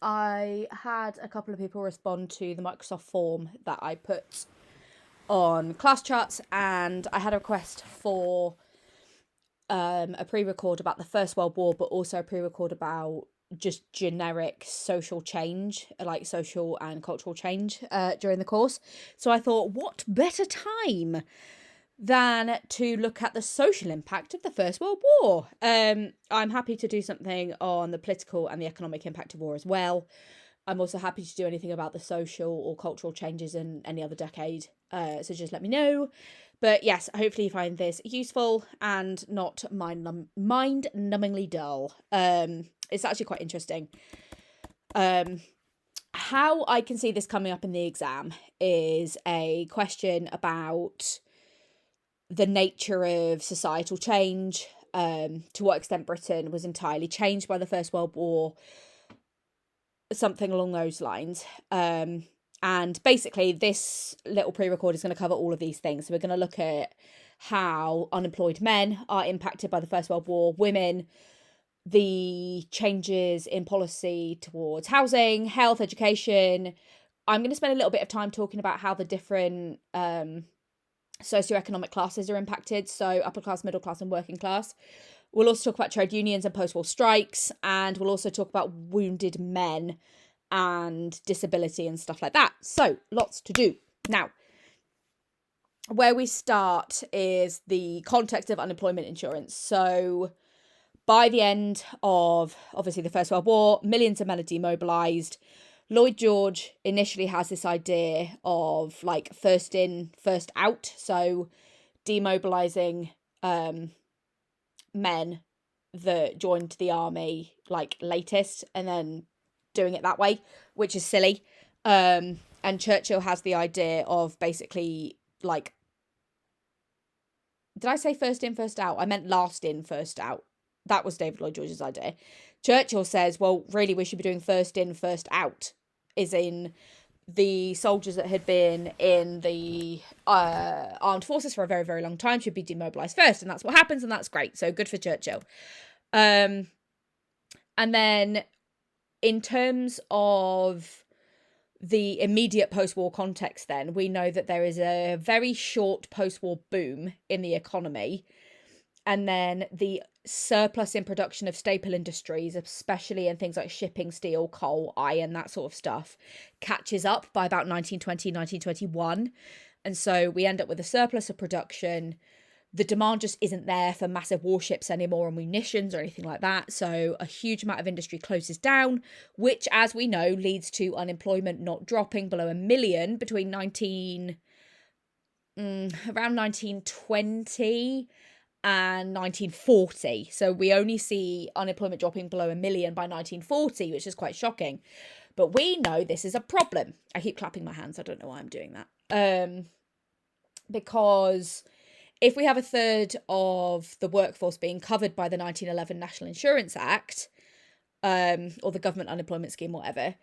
I had a couple of people respond to the Microsoft form that I put on class chats, and I had a request for a pre-record about the First World War, but also a pre-record about just generic social change, like social and cultural change during the course. So I thought, what better time than to look at the social impact of the First World War. I'm happy to do something on the political and the economic impact of war as well. I'm also happy to do anything about the social or cultural changes in any other decade. So just let me know. But yes, hopefully you find this useful and not mind-numbingly dull. It's actually quite interesting. How I can see this coming up in the exam is a question about the nature of societal change, to what extent Britain was entirely changed by the First World War, something along those lines. And basically, this little pre-record is going to cover all of these things. So we're going to look at how unemployed men are impacted by the First World War, women, the changes in policy towards housing, health, education. I'm going to spend a little bit of time talking about how the different socioeconomic classes are impacted, so upper class, middle class, and working class. We'll also talk about trade unions and post-war strikes, and we'll also talk about wounded men and disability and stuff like that. So lots to do. Now, where we start is the context of unemployment insurance. So by the end of, obviously, the First World War, millions of men are demobilised. Lloyd George initially has this idea of like first in, first out. So demobilising men that joined the army like latest and then doing it that way, which is silly. And Churchill has the idea of basically like, did I say first in, first out? I meant last in, first out. That was David Lloyd George's idea. Churchill says, well, really, we should be doing first in, first out, is in the soldiers that had been in the armed forces for a very, very long time should be demobilised first. And that's what happens, and that's great. So good for Churchill. And then in terms of the immediate post-war context, then, we know that there is a very short post-war boom in the economy. And then the surplus in production of staple industries, especially in things like shipping, steel, coal, iron, that sort of stuff, catches up by about 1920, 1921. And so we end up with a surplus of production. The demand just isn't there for massive warships anymore or munitions or anything like that. So a huge amount of industry closes down, which, as we know, leads to unemployment not dropping below 1 million between around 1920 and 1940. So we only see unemployment dropping below 1 million by 1940, which is quite shocking. But we know this is a problem. I keep clapping my hands. I don't know why I'm doing that. Because if we have a third of the workforce being covered by the 1911 National Insurance Act, or the government unemployment scheme, whatever,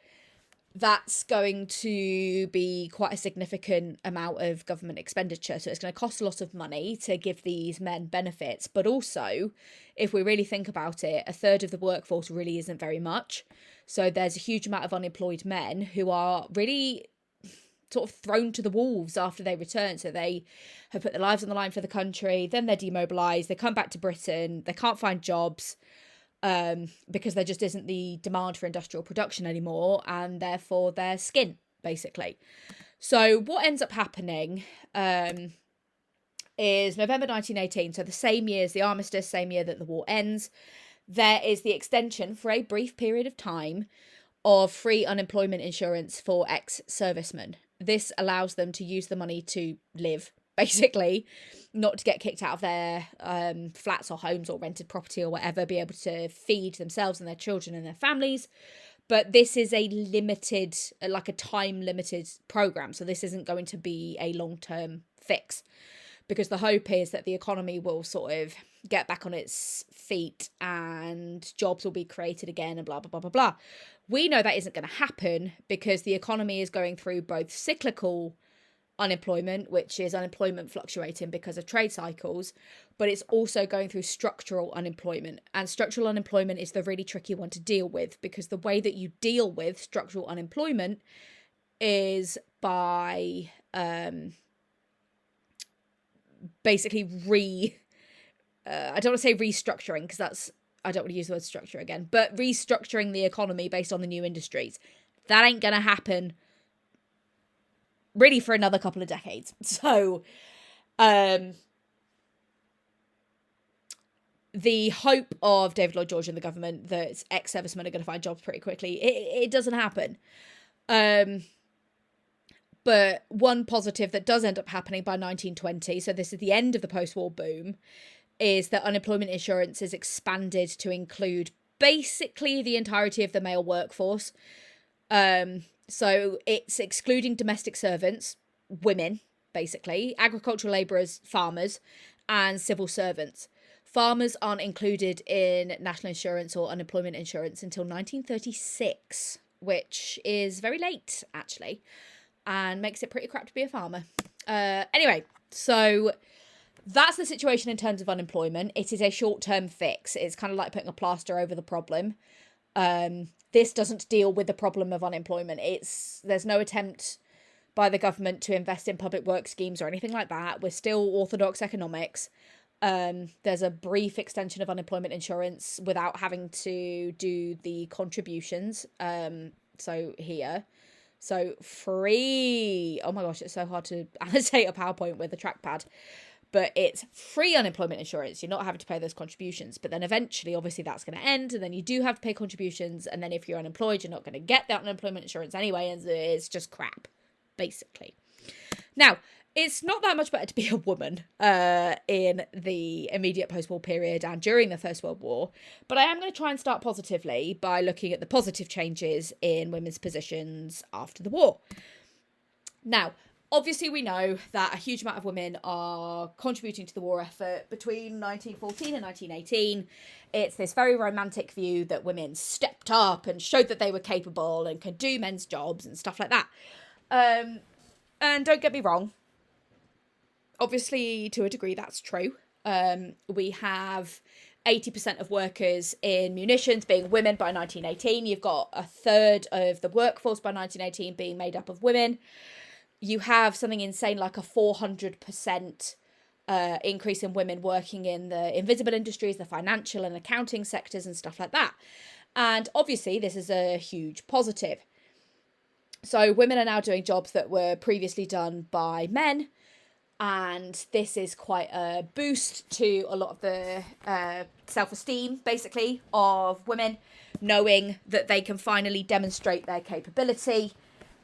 that's going to be quite a significant amount of government expenditure. So it's going to cost a lot of money to give these men benefits. But also, if we really think about it, a third of the workforce really isn't very much. So there's a huge amount of unemployed men who are really sort of thrown to the wolves after they return. So they have put their lives on the line for the country, then they're demobilised, they come back to Britain, they can't find jobs, because there just isn't the demand for industrial production anymore, and therefore their skin, basically. So what ends up happening is November 1918, so the same year as the armistice, same year that the war ends, there is the extension for a brief period of time of free unemployment insurance for ex-servicemen. This allows them to use the money to live, basically, not to get kicked out of their flats or homes or rented property or whatever, be able to feed themselves and their children and their families. But this is a limited, like a time-limited program. So this isn't going to be a long-term fix, because the hope is that the economy will sort of get back on its feet and jobs will be created again and blah, blah, blah, blah, blah. We know that isn't going to happen because the economy is going through both cyclical unemployment, which is unemployment fluctuating because of trade cycles, but it's also going through structural unemployment. And structural unemployment is the really tricky one to deal with, because the way that you deal with structural unemployment is by basically I don't want to say restructuring, because I don't want to use the word structure again, but restructuring the economy based on the new industries. That ain't going to happen really for another couple of decades. So the hope of David Lloyd George and the government that ex-servicemen are going to find jobs pretty quickly, it doesn't happen. But one positive that does end up happening by 1920, so this is the end of the post-war boom, is that unemployment insurance is expanded to include basically the entirety of the male workforce. So it's excluding domestic servants, women, basically, agricultural labourers, farmers, and civil servants. Farmers aren't included in national insurance or unemployment insurance until 1936, which is very late, actually, and makes it pretty crap to be a farmer. Anyway, so that's the situation in terms of unemployment. It is a short-term fix. It's kind of like putting a plaster over the problem. This doesn't deal with the problem of unemployment. There's no attempt by the government to invest in public work schemes or anything like that. We're still orthodox economics. There's a brief extension of unemployment insurance without having to do the contributions. So free. Oh my gosh, it's so hard to annotate a PowerPoint with a trackpad. But it's free unemployment insurance. You're not having to pay those contributions. But then eventually, obviously, that's going to end. And then you do have to pay contributions. And then if you're unemployed, you're not going to get that unemployment insurance anyway. And it's just crap, basically. Now, it's not that much better to be a woman in the immediate post-war period and during the First World War. But I am going to try and start positively by looking at the positive changes in women's positions after the war. Now, obviously, we know that a huge amount of women are contributing to the war effort between 1914 and 1918. It's this very romantic view that women stepped up and showed that they were capable and could do men's jobs and stuff like that. And don't get me wrong, obviously, to a degree, that's true. We have 80% of workers in munitions being women by 1918. You've got a third of the workforce by 1918 being made up of women. You have something insane like a 400% increase in women working in the invisible industries, the financial and accounting sectors and stuff like that. And obviously, this is a huge positive. So women are now doing jobs that were previously done by men. And this is quite a boost to a lot of the self-esteem, basically, of women, knowing that they can finally demonstrate their capability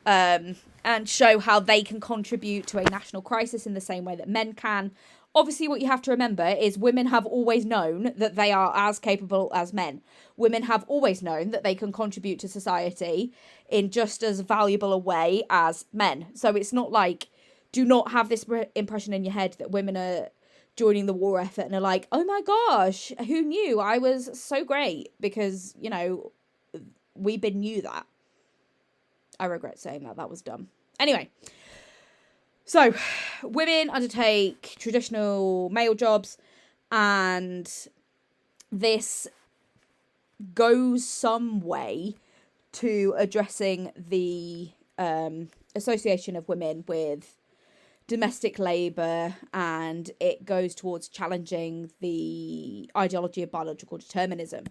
and show how they can contribute to a national crisis in the same way that men can. Obviously, what you have to remember is women have always known that they are as capable as men. Women have always known that they can contribute to society in just as valuable a way as men. So it's not like, do not have this impression in your head that women are joining the war effort and are like, oh my gosh, who knew? I was so great, because, you know, we knew that. I regret saying that. That was dumb. Anyway, so women undertake traditional male jobs, and this goes some way to addressing the association of women with domestic labour, and it goes towards challenging the ideology of biological determinism.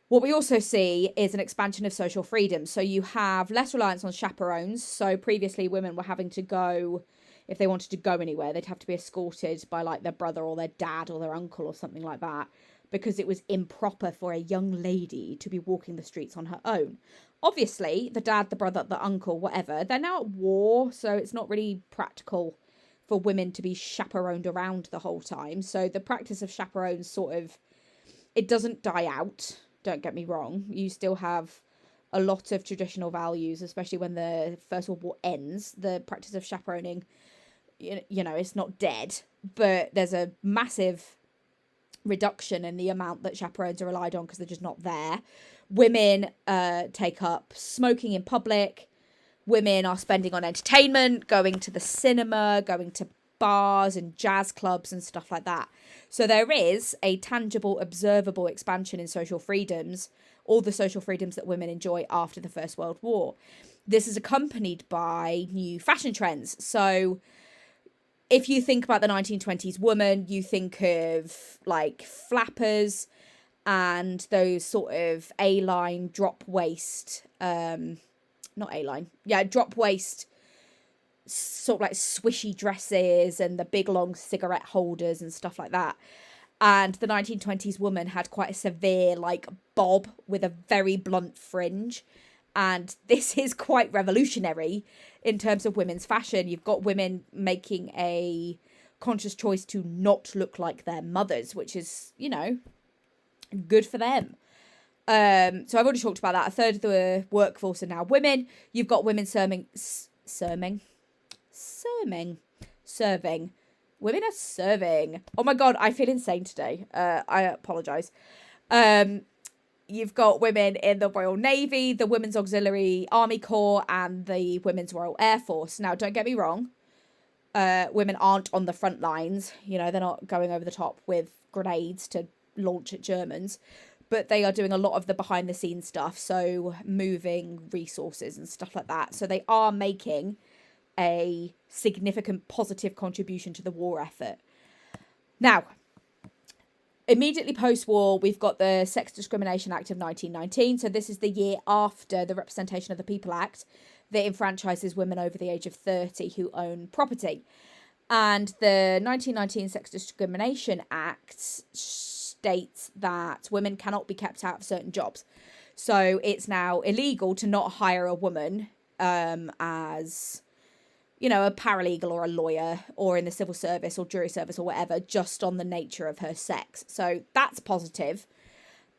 What we also see is an expansion of social freedom. So you have less reliance on chaperones. So previously women were having to go, if they wanted to go anywhere, they'd have to be escorted by like their brother or their dad or their uncle or something like that, because it was improper for a young lady to be walking the streets on her own. Obviously, the dad, the brother, the uncle, whatever, they're now at war, so it's not really practical for women to be chaperoned around the whole time. So the practice of chaperones it doesn't die out. Don't get me wrong. You still have a lot of traditional values, especially when the First World War ends. The practice of chaperoning, you know, it's not dead, but there's a massive reduction in the amount that chaperones are relied on because they're just not there. Women take up smoking in public. Women are spending on entertainment, going to the cinema, going to bars and jazz clubs and stuff like that. So there is a tangible, observable expansion in social freedoms, all the social freedoms that women enjoy after the First World War. This is accompanied by new fashion trends. So if you think about the 1920s woman, you think of like flappers and those sort of A-line drop waist, not A-line, yeah, drop waist, sort of like swishy dresses and the big long cigarette holders and stuff like that. And the 1920s woman had quite a severe like bob with a very blunt fringe. And this is quite revolutionary in terms of women's fashion. You've got women making a conscious choice to not look like their mothers, which is, you know, good for them. So I've already talked about that. A third of the workforce are now women. You've got women serving. Women are serving. Oh my God, I feel insane today. I apologise. You've got women in the Royal Navy, the Women's Auxiliary Army Corps, and the Women's Royal Air Force. Now, don't get me wrong. Women aren't on the front lines. You know, they're not going over the top with grenades to launch at Germans. But they are doing a lot of the behind the scenes stuff. So moving resources and stuff like that. So they are making a significant positive contribution to the war effort. Now, immediately post-war, we've got the Sex Discrimination Act of 1919. So this is the year after the Representation of the People Act that enfranchises women over the age of 30 who own property. And the 1919 Sex Discrimination Act states that women cannot be kept out of certain jobs. So it's now illegal to not hire a woman as, you know, a paralegal or a lawyer or in the civil service or jury service or whatever, just on the nature of her sex. So that's positive.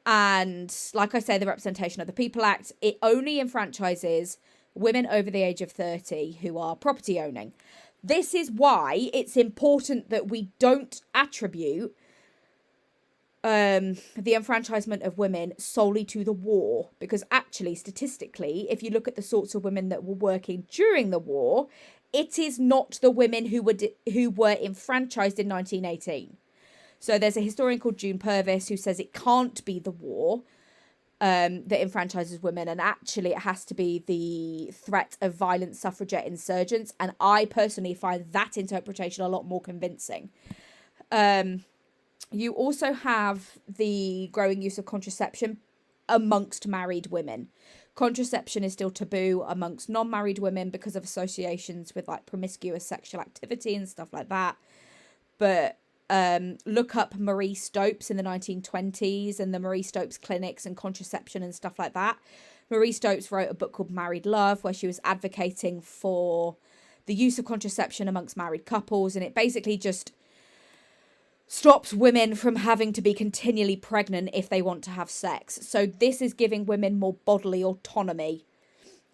And like I say, the Representation of the People Act, it only enfranchises women over the age of 30 who are property owning. This is why it's important that we don't attribute the enfranchisement of women solely to the war, because actually statistically, if you look at the sorts of women that were working during the war, it is not the women who were enfranchised in 1918. So there's a historian called June Purvis who says it can't be the war that enfranchises women, and actually it has to be the threat of violent suffragette insurgents, and I personally find that interpretation a lot more convincing. You also have the growing use of contraception amongst married women. Contraception is still taboo amongst non-married women because of associations with like promiscuous sexual activity and stuff like that. But look up Marie Stopes in the 1920s and the Marie Stopes clinics and contraception and stuff like that. Marie Stopes wrote a book called Married Love, where she was advocating for the use of contraception amongst married couples, and it basically just stops women from having to be continually pregnant if they want to have sex. So this is giving women more bodily autonomy.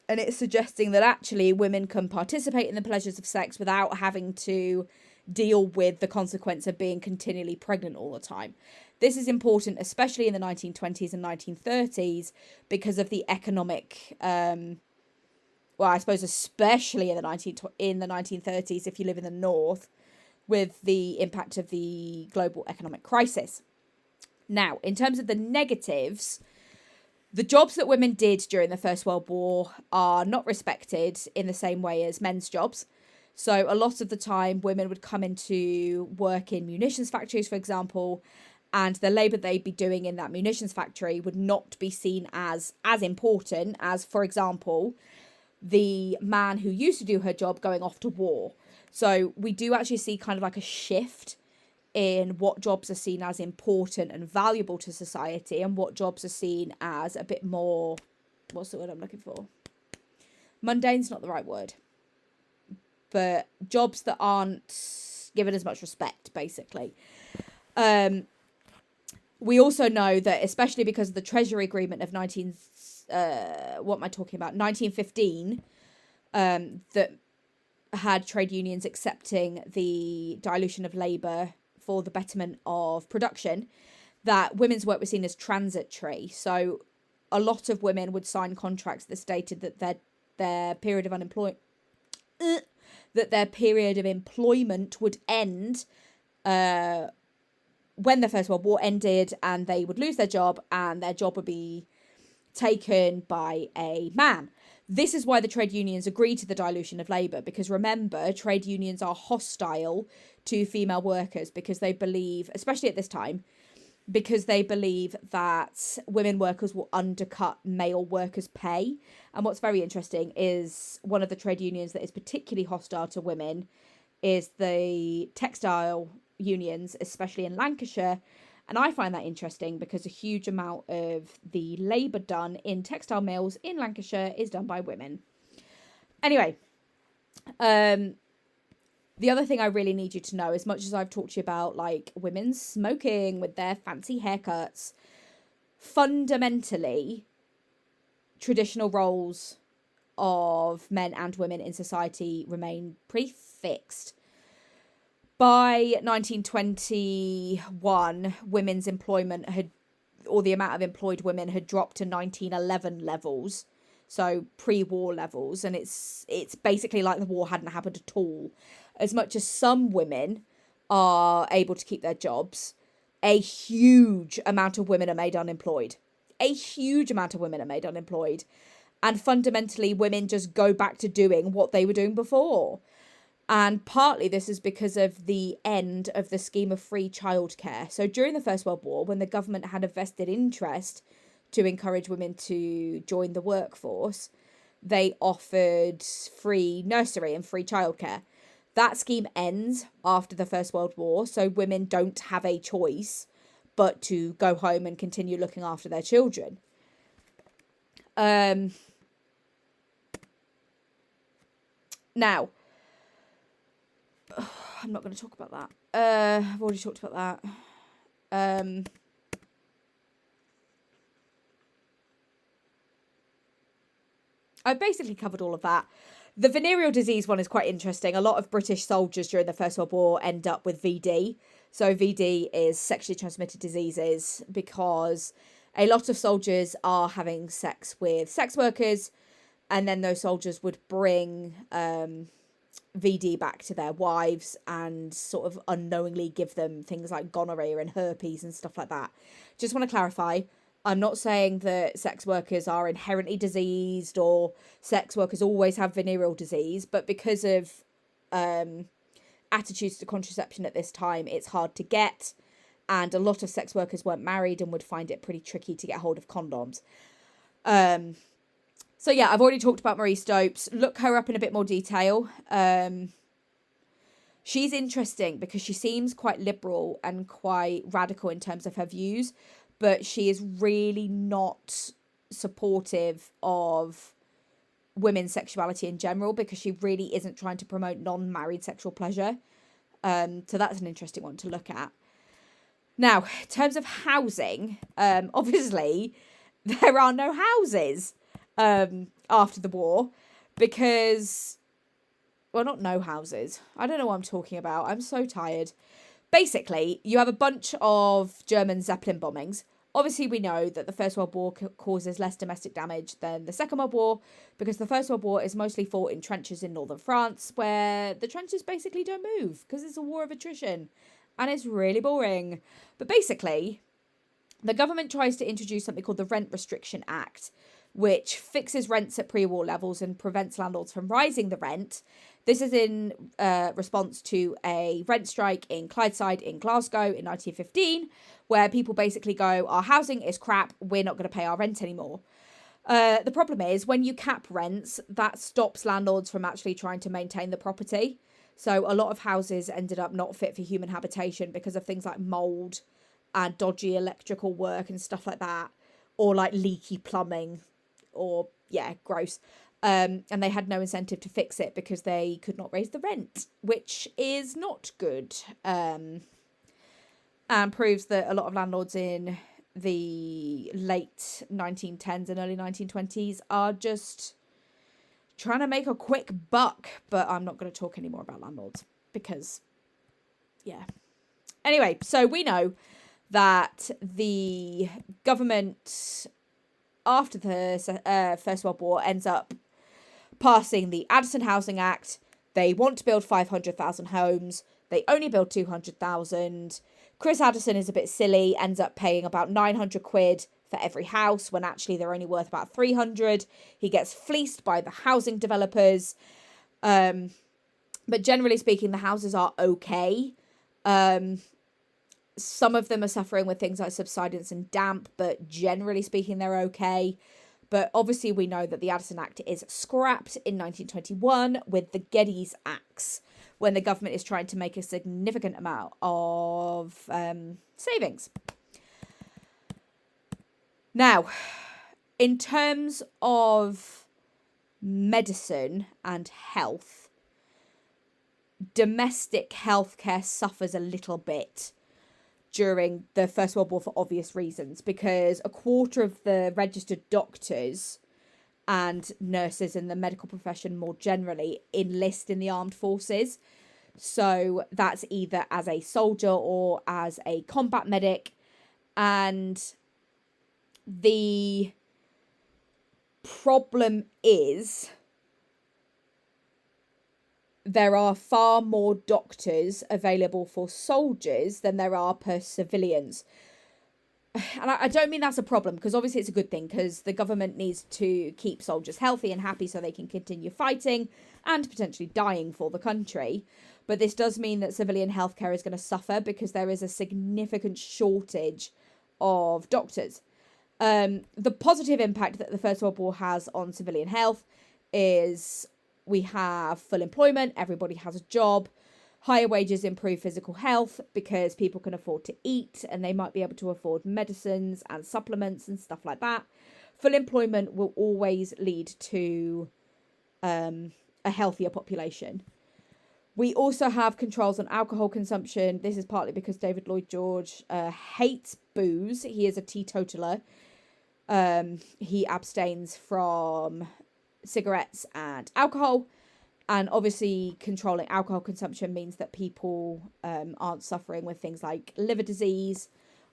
And it's suggesting that actually women can participate in the pleasures of sex without having to deal with the consequence of being continually pregnant all the time. This is important, especially in the 1920s and 1930s, because of the economic, well, I suppose especially in the 1930s, if you live in the north, with the impact of the global economic crisis. Now, in terms of the negatives, the jobs that women did during the First World War are not respected in the same way as men's jobs. So a lot of the time, women would come into work in munitions factories, for example, and the labour they'd be doing in that munitions factory would not be seen as important as, for example, the man who used to do her job going off to war. So we do actually see kind of like a shift in what jobs are seen as important and valuable to society and what jobs are seen as a bit more, what's the word I'm looking for? Mundane's not the right word. But jobs that aren't given as much respect, basically. We also know that, especially because of the Treasury Agreement of 1915, that had trade unions accepting the dilution of labour for the betterment of production, that women's work was seen as transitory. So a lot of women would sign contracts that stated that their their period of that their period of employment would end when the First World War ended, and they would lose their job and their job would be taken by a man. This is why the trade unions agreed to the dilution of labour, because remember, trade unions are hostile to female workers because they believe, especially at this time, because they believe that women workers will undercut male workers' pay. And what's very interesting is one of the trade unions that is particularly hostile to women is the textile unions, especially in Lancashire. And I find that interesting because a huge amount of the labour done in textile mills in Lancashire is done by women. Anyway, the other thing I really need you to know, as much as I've talked to you about like women smoking with their fancy haircuts, fundamentally, traditional roles of men and women in society remain pretty fixed. By 1921, women's employment or the amount of employed women had dropped to 1911 levels, so pre-war levels, and it's basically like the war hadn't happened at all. As much as some women are able to keep their jobs, a huge amount of women are made unemployed. A huge amount of women are made unemployed. And fundamentally, women just go back to doing what they were doing before. And partly this is because of the end of the scheme of free childcare. So during the First World War, when the government had a vested interest to encourage women to join the workforce, they offered free nursery and free childcare. That scheme ends after the First World War, so women don't have a choice but to go home and continue looking after their children. Now, I'm not going to talk about that. I've already talked about that. I've basically covered all of that. The venereal disease one is quite interesting. A lot of British soldiers during the First World War end up with VD. So VD is sexually transmitted diseases because a lot of soldiers are having sex with sex workers, and then those soldiers would bring VD back to their wives and sort of unknowingly give them things like gonorrhea and herpes and stuff like that. Just want to clarify, I'm not saying that sex workers are inherently diseased or sex workers always have venereal disease, but because of attitudes to contraception at this time, it's hard to get, and a lot of sex workers weren't married and would find it pretty tricky to get hold of condoms. So yeah, I've already talked about Marie Stopes. Look her up in a bit more detail. She's interesting because she seems quite liberal and quite radical in terms of her views, but she is really not supportive of women's sexuality in general because she really isn't trying to promote non-married sexual pleasure. So that's an interesting one to look at. Now, in terms of housing, obviously, there are no houses after the war because, well, not no houses. I don't know what I'm talking about. I'm so tired. Basically, you have a bunch of German Zeppelin bombings. Obviously, we know that the First World War causes less domestic damage than the Second World War because the First World War is mostly fought in trenches in northern France where the trenches basically don't move because it's a war of attrition and it's really boring. But basically, the government tries to introduce something called the Rent Restriction Act, which fixes rents at pre-war levels and prevents landlords from rising the rent. This is in response to a rent strike in Clydeside in Glasgow in 1915, where people basically go, our housing is crap, we're not going to pay our rent anymore. The problem is when you cap rents, that stops landlords from actually trying to maintain the property. So a lot of houses ended up not fit for human habitation because of things like mould and dodgy electrical work and stuff like that, or like leaky plumbing, or yeah, gross. And they had no incentive to fix it because they could not raise the rent, which is not good. And proves that a lot of landlords in the late 1910s and early 1920s are just trying to make a quick buck. But I'm not going to talk anymore about landlords because, yeah. Anyway, so we know that the government after the First World War ends up passing the Addison Housing Act. They want to build 500,000 homes. They only build 200,000. Chris Addison is a bit silly, ends up paying about 900 quid for every house when actually they're only worth about 300. He gets fleeced by the housing developers. But generally speaking, the houses are okay. Some of them are suffering with things like subsidence and damp, but generally speaking, they're okay. But obviously, we know that the Addison Act is scrapped in 1921 with the Geddes Acts, when the government is trying to make a significant amount of savings. Now, in terms of medicine and health, domestic healthcare suffers a little bit during the First World War for obvious reasons, because a quarter of the registered doctors and nurses in the medical profession more generally enlist in the armed forces. So that's either as a soldier or as a combat medic. And the problem is there are far more doctors available for soldiers than there are per civilians. And I don't mean that's a problem, because obviously it's a good thing, because the government needs to keep soldiers healthy and happy so they can continue fighting and potentially dying for the country. But this does mean that civilian healthcare is going to suffer because there is a significant shortage of doctors. The positive impact that the First World War has on civilian health is we have full employment, everybody has a job, higher wages improve physical health because people can afford to eat and they might be able to afford medicines and supplements and stuff like that. Full employment will always lead to a healthier population. We also have controls on alcohol consumption. This is partly because David Lloyd George hates booze. He is a teetotaler. He abstains from cigarettes and alcohol, and obviously controlling alcohol consumption means that people aren't suffering with things like liver disease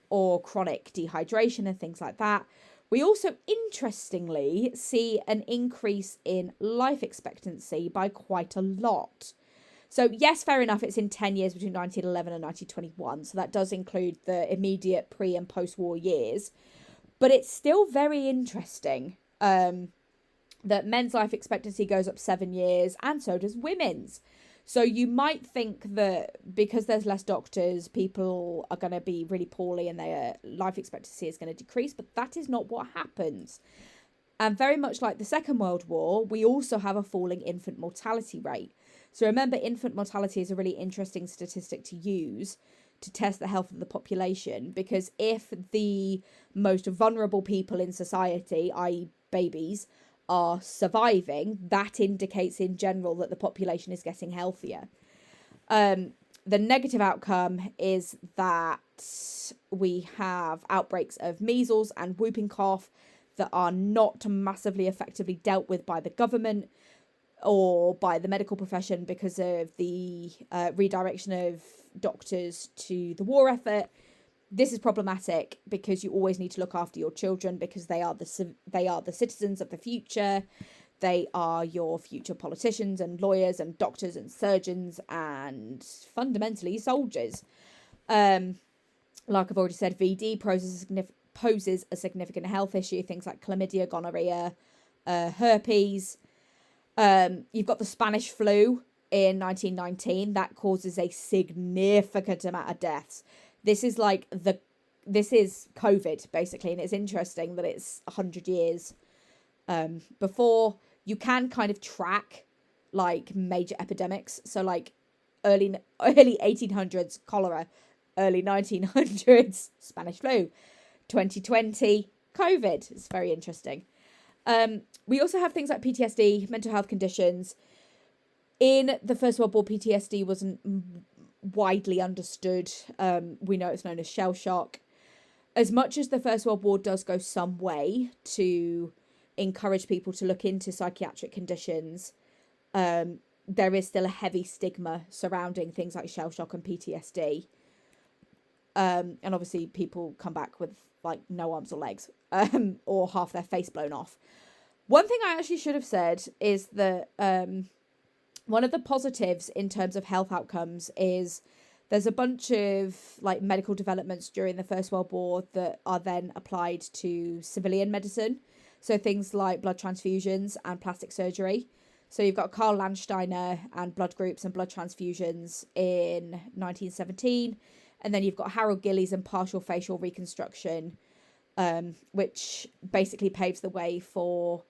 or chronic dehydration and things like that. We also interestingly see an increase in life expectancy by quite a lot. So yes, fair enough, it's in 10 years between 1911 and 1921, so that does include the immediate pre and post-war years, but it's still very interesting that men's life expectancy goes up 7 years, and so does women's. So you might think that because there's less doctors, people are going to be really poorly and their life expectancy is going to decrease, but that is not what happens. And very much like the Second World War, we also have a falling infant mortality rate. So remember, infant mortality is a really interesting statistic to use to test the health of the population, because if the most vulnerable people in society, i.e. babies, are surviving, that indicates in general that the population is getting healthier. The negative outcome is that we have outbreaks of measles and whooping cough that are not massively effectively dealt with by the government or by the medical profession because of the redirection of doctors to the war effort. This is problematic because you always need to look after your children, because they are the citizens of the future. They are your future politicians and lawyers and doctors and surgeons and fundamentally soldiers. Like I've already said, VD poses a significant health issue. Things like chlamydia, gonorrhea, herpes. You've got the Spanish flu in 1919. That causes a significant amount of deaths. This is COVID, basically, and it's interesting that it's 100 years before. You can kind of track like major epidemics. So like early 1800s cholera, early 1900s Spanish flu, 2020 COVID. It's very interesting. We also have things like PTSD, mental health conditions. In the First World War, PTSD wasn't widely understood. We know it's known as shell shock. As much as the First World War does go some way to encourage people to look into psychiatric conditions, there is still a heavy stigma surrounding things like shell shock and PTSD. And obviously people come back with like no arms or legs, or half their face blown off. One thing I actually should have said is that one of the positives in terms of health outcomes is there's a bunch of like medical developments during the First World War that are then applied to civilian medicine. So things like blood transfusions and plastic surgery. So you've got Karl Landsteiner and blood groups and blood transfusions in 1917. And then you've got Harold Gillies and partial facial reconstruction, which basically paves the way for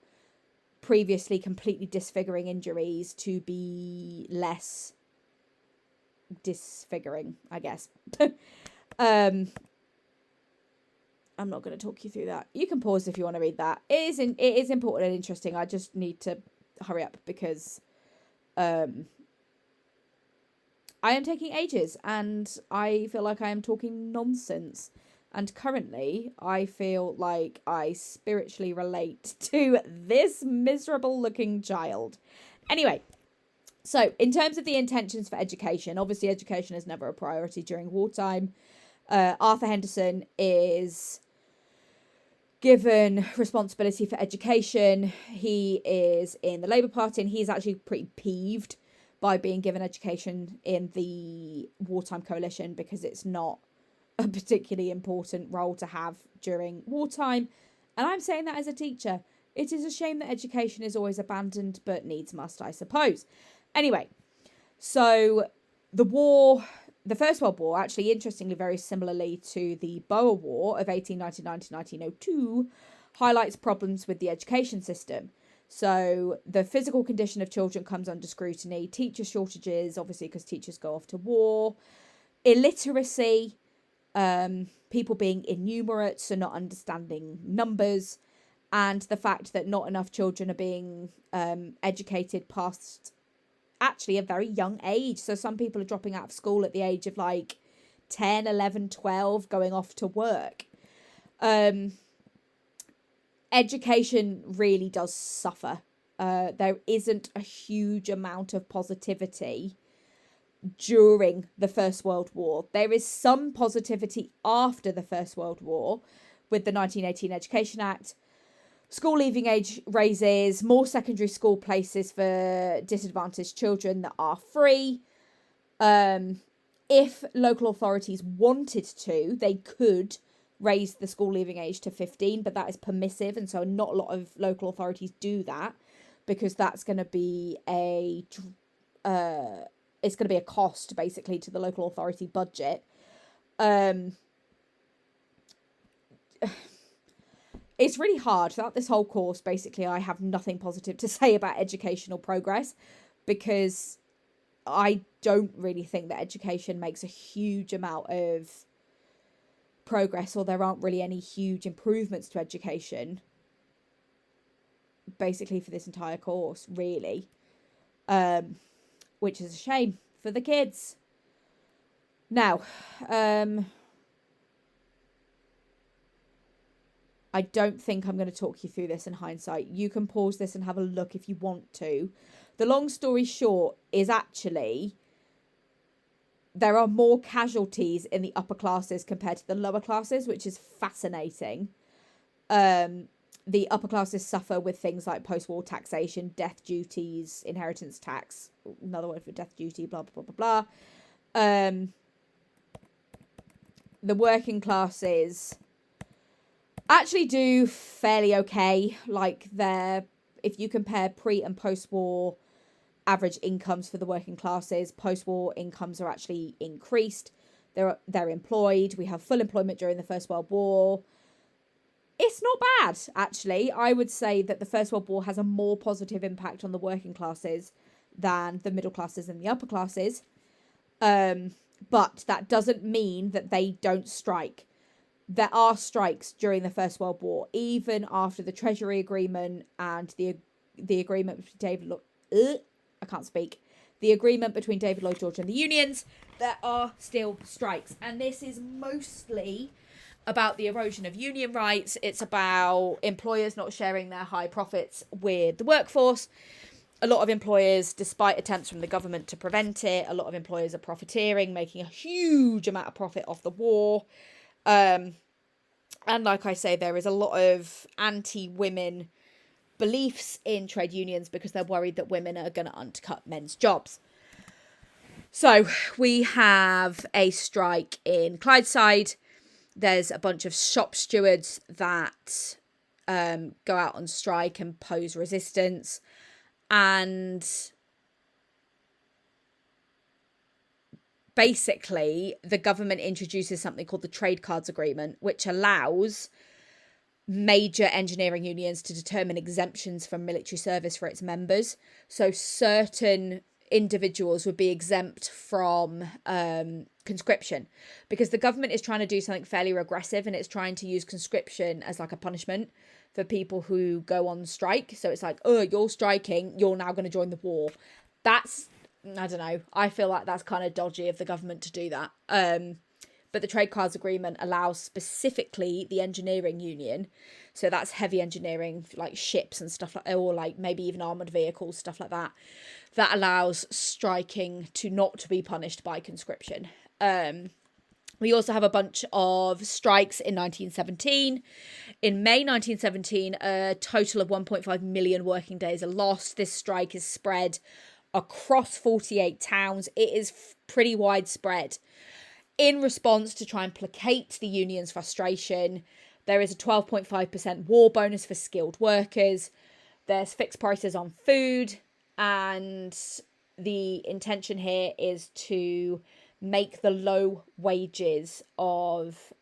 previously completely disfiguring injuries to be less disfiguring, I guess. I'm not going to talk you through that. You can pause if you want to read that. It is important and interesting. I just need to hurry up because I am taking ages and I feel like I am talking nonsense. And currently, I feel like I spiritually relate to this miserable looking child. Anyway, so in terms of the intentions for education, obviously education is never a priority during wartime. Arthur Henderson is given responsibility for education. He is in the Labour Party and he's actually pretty peeved by being given education in the wartime coalition because it's not a particularly important role to have during wartime. And I'm saying that as a teacher. It is a shame that education is always abandoned, but needs must, I suppose. Anyway, so the First World War, actually, interestingly, very similarly to the Boer War of 1899 to 1902, highlights problems with the education system. So the physical condition of children comes under scrutiny, teacher shortages, obviously because teachers go off to war, illiteracy, people being innumerate, so not understanding numbers, and the fact that not enough children are being educated past actually a very young age. So some people are dropping out of school at the age of like 10, 11, 12, going off to work. Education really does suffer. There isn't a huge amount of positivity during the First World War. There is some positivity after the First World War with the 1918 Education Act. School leaving age raises, more secondary school places for disadvantaged children that are free. If local authorities wanted to, they could raise the school leaving age to 15, but that is permissive, and so not a lot of local authorities do that because that's going to be it's going to be a cost basically to the local authority budget. It's really hard. Throughout this whole course, basically, I have nothing positive to say about educational progress because I don't really think that education makes a huge amount of progress, or there aren't really any huge improvements to education basically for this entire course, really. Which is a shame for the kids. Now, I don't think I'm going to talk you through this in hindsight. You can pause this and have a look if you want to. The long story short is actually there are more casualties in the upper classes compared to the lower classes, which is fascinating. The upper classes suffer with things like post-war taxation, death duties, inheritance tax, another word for death duty, blah, blah, blah, blah, blah. The working classes actually do fairly okay. Like if you compare pre and post-war average incomes for the working classes, post-war incomes are actually increased. They're employed. We have full employment during the First World War. It's not bad, actually. I would say that the First World War has a more positive impact on the working classes than the middle classes and the upper classes. But that doesn't mean that they don't strike. There are strikes during the First World War, even after the Treasury Agreement and the agreement between the agreement between David Lloyd George and the unions. There are still strikes, and this is mostly about the erosion of union rights. It's about employers not sharing their high profits with the workforce. A lot of employers, despite attempts from the government to prevent it, a lot of employers are profiteering, making a huge amount of profit off the war. And like I say, there is a lot of anti-women beliefs in trade unions because they're worried that women are going to undercut men's jobs. So we have a strike in Clydeside. There's a bunch of shop stewards that go out on strike and pose resistance. And basically, the government introduces something called the Trade Cards Agreement, which allows major engineering unions to determine exemptions from military service for its members. So certain individuals would be exempt from conscription, because the government is trying to do something fairly regressive, and it's trying to use conscription as like a punishment for people who go on strike. So it's like, oh, you're striking, you're now going to join the war. That's, I don't know, I feel like that's kind of dodgy of the government to do that. But the Trade Cards Agreement allows specifically the engineering union, so that's heavy engineering, like ships and stuff like, or like maybe even armoured vehicles, stuff like that, that allows striking to not be punished by conscription. We also have a bunch of strikes in 1917. In May 1917, a total of 1.5 million working days are lost. This strike is spread across 48 towns. It is pretty widespread. In response to try and placate the union's frustration, there is a 12.5% war bonus for skilled workers. There's fixed prices on food, and the intention here is to make the low wages of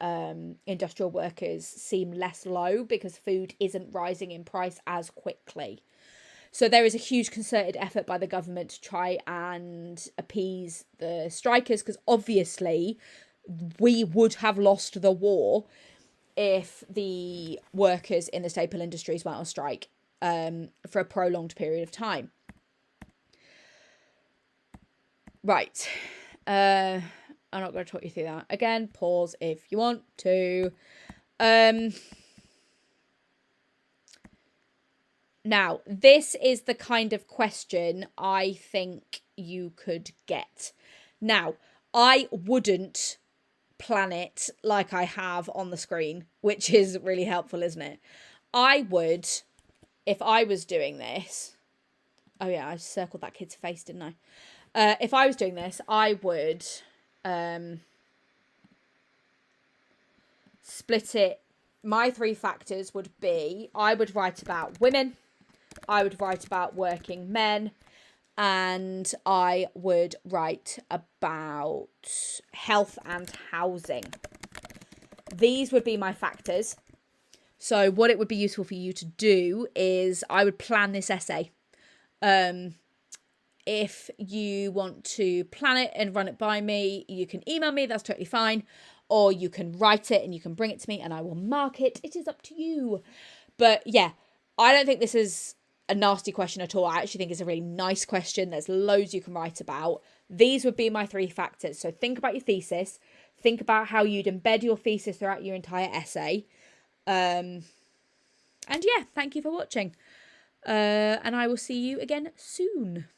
industrial workers seem less low, because food isn't rising in price as quickly. So there is a huge concerted effort by the government to try and appease the strikers, because obviously we would have lost the war if the workers in the staple industries went on strike for a prolonged period of time. Right. I'm not going to talk you through that. Again, pause if you want to. Now, this is the kind of question I think you could get. Now, I wouldn't plan it like I have on the screen, which is really helpful, isn't it? I would, if I was doing this... Oh yeah, I circled that kid's face, didn't I? If I was doing this, I would split it. My three factors would be, I would write about women, I would write about working men, and I would write about health and housing. These would be my factors. So what it would be useful for you to do is I would plan this essay. If you want to plan it and run it by me, you can email me, that's totally fine. Or you can write it and you can bring it to me and I will mark it. It is up to you. But yeah, I don't think this is a nasty question at all. I actually think it's a really nice question. There's loads you can write about. These would be my three factors. So think about your thesis. Think about how you'd embed your thesis throughout your entire essay. And yeah, thank you for watching. And I will see you again soon.